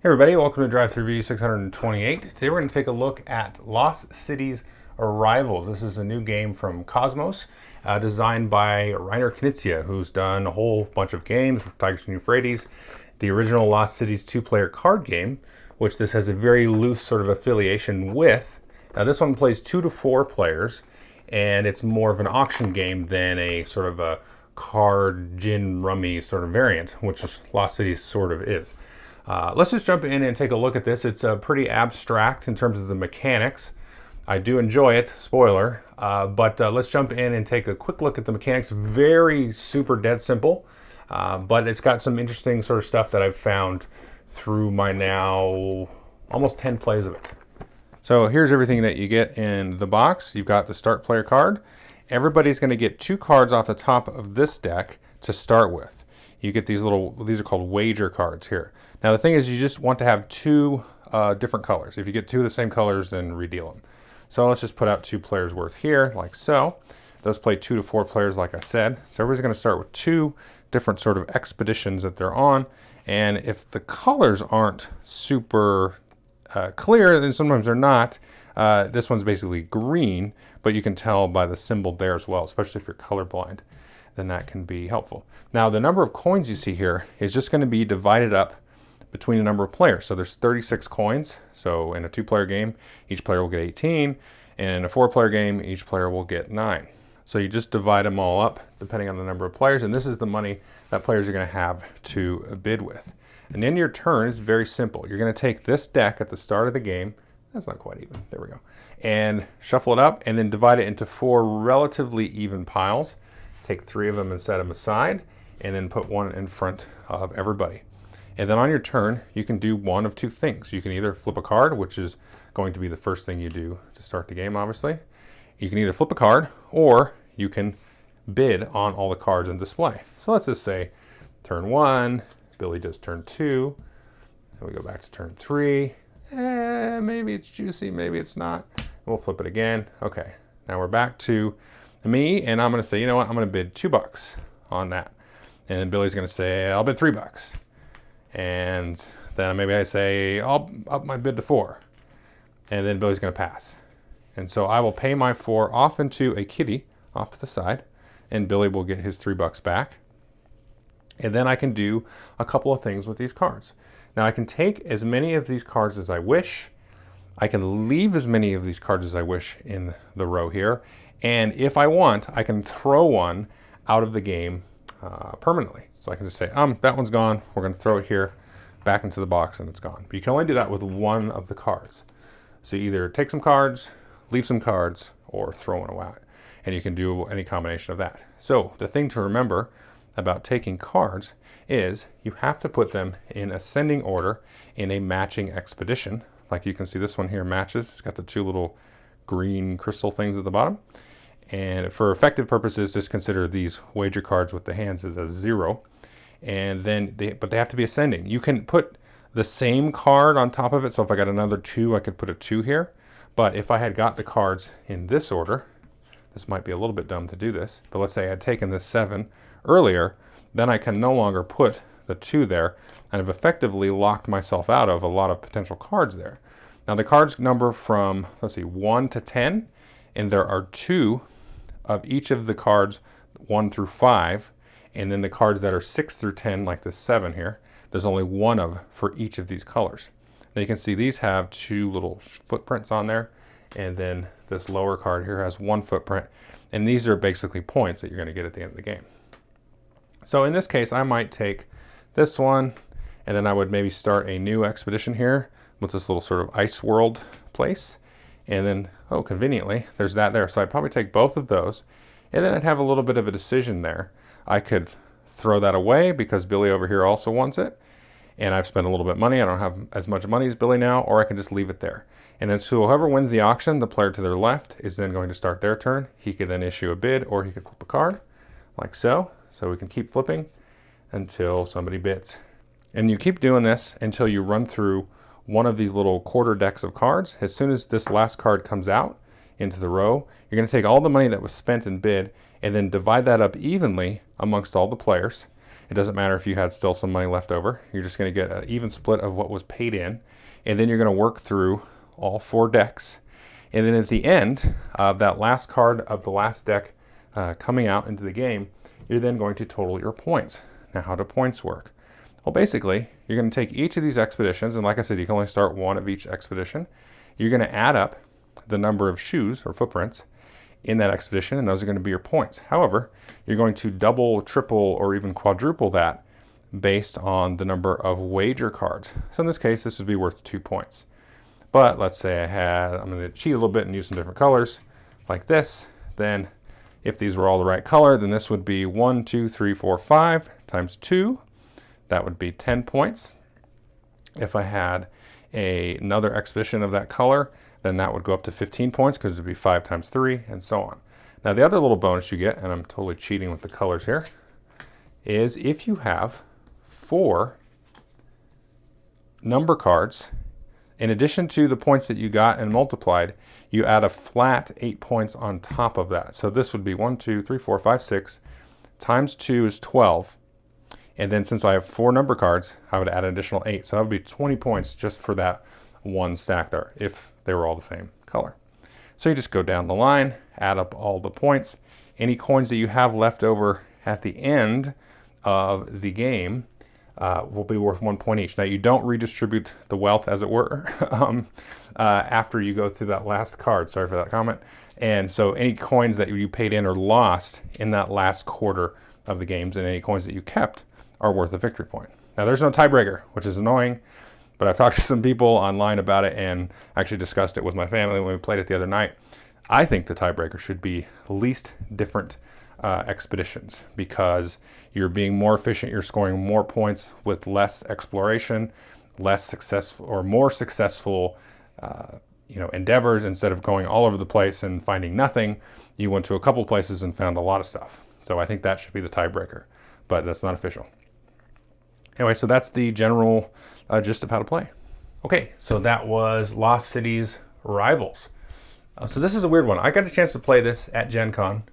Hey everybody, welcome to Drive Thru V628. Today we're going to take a look at Lost Cities Arrivals. This is a new game from Cosmos, designed by Reiner Knizia, who's done a whole bunch of games for Tigris and Euphrates, the original Lost Cities two-player card game, which this has a very loose sort of affiliation with. Now this one plays 2 to 4 players, and it's more of an auction game than a sort of a card, gin, rummy sort of variant, which Lost Cities sort of is. Let's just jump in and take a look at this. It's pretty abstract in terms of the mechanics. I do enjoy it, spoiler, but let's jump in and take a quick look at the mechanics. Very super dead simple, but it's got some interesting sort of stuff that I've found through my now almost 10 plays of it. So here's everything that you get in the box. You've got the start player card. Everybody's going to get 2 cards off the top of this deck to start with. You get these are called wager cards here. Now the thing is, you just want to have 2 different colors. If you get 2 of the same colors, then redeal them. So let's just put out 2 players worth here, like so. Those play 2 to 4 players, like I said. So everybody's going to start with 2 different sort of expeditions that they're on. And if the colors aren't super clear, then sometimes they're not. This one's basically green, but you can tell by the symbol there as well, especially if you're colorblind. Then that can be helpful. Now the number of coins you see here is just going to be divided up between a number of players. So there's 36 coins. So in a 2-player game, each player will get 18. And in a 4-player game, each player will get 9. So you just divide them all up depending on the number of players. And this is the money that players are going to have to bid with. And then your turn is very simple. You're going to take this deck at the start of the game. That's not quite even. There we go. And shuffle it up and then divide it into 4 relatively even piles. Take 3 of them and set them aside, and then put 1 in front of everybody. And then on your turn, you can do one of 2 things. You can either flip a card, which is going to be the first thing you do to start the game, obviously. You can either flip a card, or you can bid on all the cards in display. So let's just say turn 1, Billy does turn 2, and we go back to turn 3. Maybe it's juicy, maybe it's not. We'll flip it again. Okay, now we're back to me, and I'm going to say, you know what, I'm going to bid $2 on that. And Billy's going to say, I'll bid $3. And then maybe I say, I'll up my bid to 4. And then Billy's going to pass. And so I will pay my 4 off into a kitty off to the side, and Billy will get his $3 back. And then I can do a couple of things with these cards. Now I can take as many of these cards as I wish. I can leave as many of these cards as I wish in the row here. And if I want, I can throw one out of the game permanently. So I can just say, that one's gone. We're going to throw it here back into the box, and it's gone. But you can only do that with one of the cards. So you either take some cards, leave some cards, or throw one away. And you can do any combination of that. So the thing to remember about taking cards is you have to put them in ascending order in a matching expedition. Like you can see, this one here matches. It's got the 2 little green crystal things at the bottom. And for effective purposes, just consider these wager cards with the hands as a 0. And then but they have to be ascending. You can put the same card on top of it. So if I got another 2, I could put a 2 here. But if I had got the cards in this order, this might be a little bit dumb to do this, but let's say I had taken this 7 earlier, then I can no longer put the 2 there, and I've effectively locked myself out of a lot of potential cards there. Now the cards number from, let's see, 1 to 10, and there are 2 of each of the cards 1 through 5, and then the cards that are 6 through 10, like this 7 here, there's only 1 of for each of these colors. Now you can see these have 2 little footprints on there, and then this lower card here has 1 footprint, and these are basically points that you're going to get at the end of the game. So in this case, I might take this one, and then I would maybe start a new expedition here with this little sort of ice world place. And then, oh, conveniently, there's that there. So I'd probably take both of those, and then I'd have a little bit of a decision there. I could throw that away because Billy over here also wants it, and I've spent a little bit of money. I don't have as much money as Billy now, or I can just leave it there. And then so whoever wins the auction, the player to their left, is then going to start their turn. He could then issue a bid, or he could flip a card, like so. So we can keep flipping until somebody bids. And you keep doing this until you run through one of these little quarter decks of cards. As soon as this last card comes out into the row, you're going to take all the money that was spent in bid and then divide that up evenly amongst all the players. It doesn't matter if you had still some money left over. You're just going to get an even split of what was paid in. And then you're going to work through all 4 decks. And then at the end of that last card of the last deck coming out into the game, you're then going to total your points. Now, how do points work? Well, basically, you're going to take each of these expeditions, and like I said, you can only start 1 of each expedition. You're going to add up the number of shoes or footprints in that expedition, and those are going to be your points. However, you're going to double, triple, or even quadruple that based on the number of wager cards. So in this case, this would be worth 2 points. But let's say I'm going to cheat a little bit and use some different colors like this. Then if these were all the right color, then this would be 1, 2, 3, 4, 5 times 2. That would be 10 points. If I had another expedition of that color, then that would go up to 15 points because it would be 5 times 3 and so on. Now the other little bonus you get, and I'm totally cheating with the colors here, is if you have 4 number cards, in addition to the points that you got and multiplied, you add a flat 8 points on top of that. So this would be 1, 2, 3, 4, 5, 6 times 2 is 12. And then since I have 4 number cards, I would add an additional 8. So that would be 20 points just for that one stack there, if they were all the same color. So you just go down the line, add up all the points. Any coins that you have left over at the end of the game will be worth 1 point each. Now you don't redistribute the wealth, as it were, after you go through that last card. Sorry for that comment. And so any coins that you paid in or lost in that last quarter of the games, and any coins that you kept, are worth a victory point. Now there's no tiebreaker, which is annoying, but I've talked to some people online about it and actually discussed it with my family when we played it the other night. I think the tiebreaker should be least different expeditions, because you're being more efficient, you're scoring more points with less exploration, less successful or more successful endeavors. Instead of going all over the place and finding nothing, you went to a couple places and found a lot of stuff. So I think that should be the tiebreaker, but that's not official. Anyway, so that's the general gist of how to play. Okay, so that was Lost Cities Rivals. So this is a weird one. I got a chance to play this at Gen Con,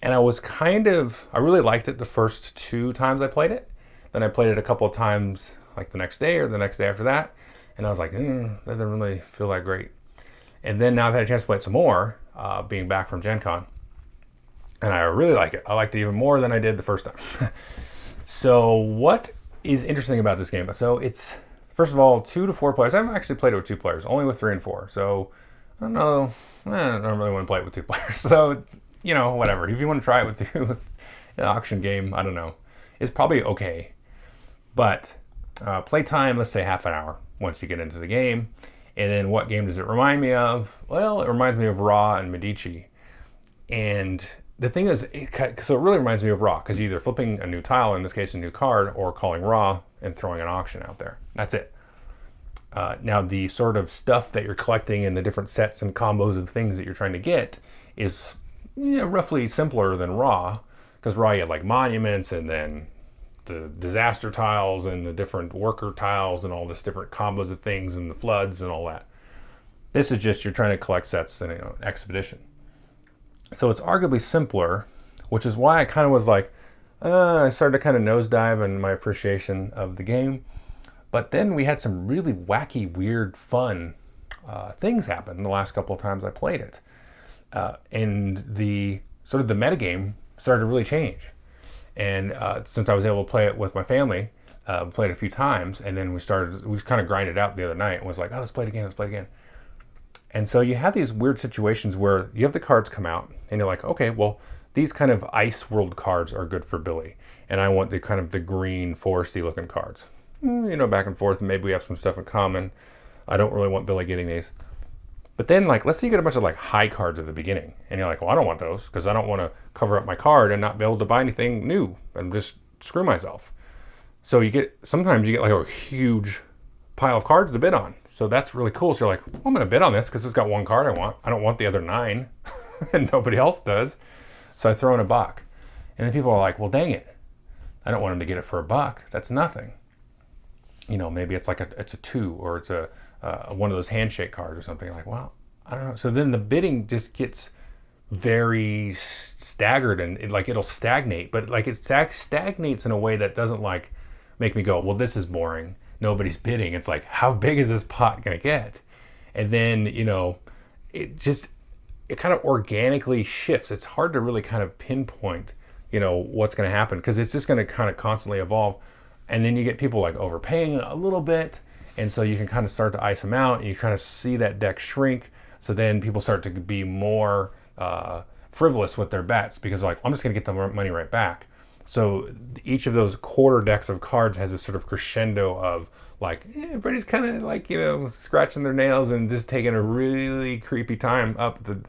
and I really liked it the first 2 times I played it. Then I played it a couple of times, like the next day or the next day after that, and I was like, that doesn't really feel that great. And then now I've had a chance to play it some more, being back from Gen Con, and I really like it. I liked it even more than I did the first time. So what is interesting about this game? So it's, first of all, 2 to 4 players. I haven't actually played it with 2 players, only with 3 and 4. So I don't know. I don't really want to play it with 2 players. So, whatever. If you want to try it with 2, it's an auction game, I don't know. It's probably okay. But play time, let's say half an hour once you get into the game. And then what game does it remind me of? Well, it reminds me of Ra and Medici. And the thing is, so it really reminds me of Ra, because you're either flipping a new tile, in this case a new card, or calling Ra and throwing an auction out there. That's it. Now the sort of stuff that you're collecting in the different sets and combos of things that you're trying to get is roughly simpler than Ra, because Ra you had like monuments and then the disaster tiles and the different worker tiles and all this different combos of things and the floods and all that. This is just you're trying to collect sets in an expedition. So it's arguably simpler, which is why I kind of was like, I started to kind of nosedive in my appreciation of the game. But then we had some really wacky, weird, fun things happen the last couple of times I played it. And the sort of the metagame started to really change. And since I was able to play it with my family, played it a few times, and then we kind of grinded out the other night and was like, let's play it again. And so you have these weird situations where you have the cards come out and you're like, okay, well, these kind of ice world cards are good for Billy. And I want the kind of the green foresty looking cards. Back and forth, and maybe we have some stuff in common. I don't really want Billy getting these. But then, let's say you get a bunch of high cards at the beginning, and you're like, well, I don't want those, because I don't want to cover up my card and not be able to buy anything new and just screw myself. So sometimes you get a huge pile of cards to bid on. So that's really cool. So you're like, well, I'm going to bid on this because it's got 1 card I want. I don't want the other 9, and nobody else does. So I throw in a buck. And then people are like, well, dang it. I don't want him to get it for $1. That's nothing. Maybe it's it's a 2, or it's one of those handshake cards or something. Well, I don't know. So then the bidding just gets very staggered, and like it'll stagnate, but like it stagnates in a way that doesn't like make me go, well, this is boring. Nobody's bidding. It's like, how big is this pot gonna get? And then, it kind of organically shifts. It's hard to really kind of pinpoint, what's going to happen, because it's just going to kind of constantly evolve. And then you get people like overpaying a little bit. And so you can kind of start to ice them out, and you kind of see that deck shrink. So then people start to be more frivolous with their bets, because like, I'm just going to get the money right back. So each of those quarter decks of cards has this sort of crescendo of like, everybody's kind of like, scratching their nails and just taking a really creepy time up the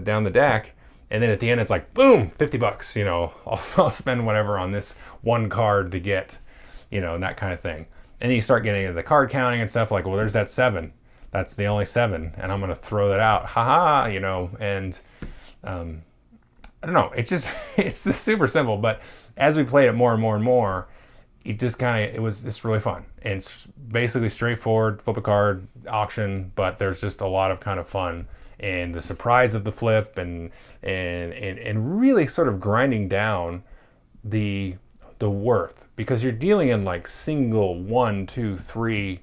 down the deck. And then at the end, it's like, boom, $50, I'll spend whatever on this one card to get, and that kind of thing. And then you start getting into the card counting and stuff like, well, there's that 7. That's the only 7. And I'm going to throw that out. Haha, and I don't know. It's just super simple. But as we played it more and more and more, it's really fun. And it's basically straightforward, flip a card, auction, but there's just a lot of kind of fun and the surprise of the flip and really sort of grinding down the worth, because you're dealing in like single 1, 2, 3,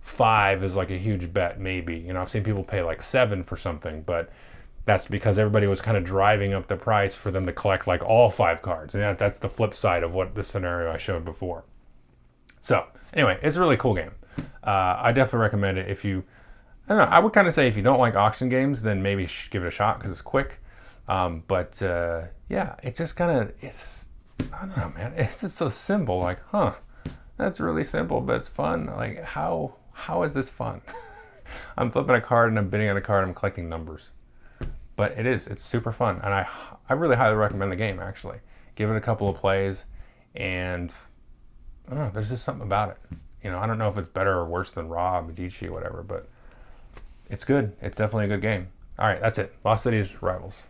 5 is like a huge bet maybe. I've seen people pay like 7 for something, but that's because everybody was kind of driving up the price for them to collect like all 5 cards. And that's the flip side of what the scenario I showed before. So anyway, it's a really cool game. I definitely recommend it. If you, I don't know, I would kind of say if you don't like auction games, then maybe give it a shot because it's quick. Yeah, it's just kind of, I don't know, man. It's just so simple. Like, that's really simple, but it's fun. Like, how is this fun? I'm flipping a card and I'm bidding on a card. I'm collecting numbers. But it's super fun, and I really highly recommend the game, actually. Give it a couple of plays, and I don't know, there's just something about it. I don't know if it's better or worse than Ra, Medici, or whatever, but it's good. It's definitely a good game. All right, that's it. Lost Cities Rivals.